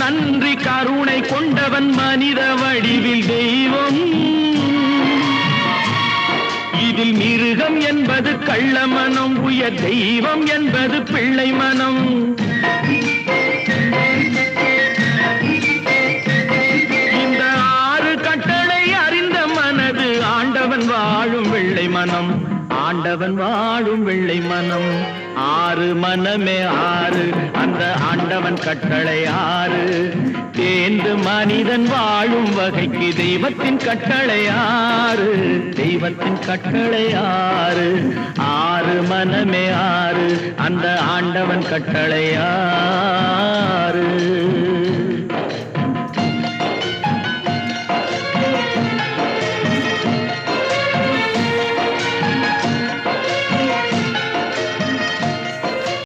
நன்றி கருணை கொண்டவன் மனித வடிவில் தெய்வம். இதில் மிருகம் என்பது கள்ள மனம், உயர் தெய்வம் என்பது பிள்ளை மனம். இந்த 6 கட்டளை அறிந்த மனது ஆண்டவன் வாழும் வெள்ளை மனம், ஆண்டவன் வாழும் வெள்ளை மனம். 6 மனமே 6, அந்த ஆண்டவன் கட்டளை 6. தேர்ந்து மனிதன் வாழும் வகைக்கு தெய்வத்தின் கட்டளை 6, தெய்வத்தின் கட்டளை 6. 6 மனமே 6, அந்த ஆண்டவன் கட்டளை 6.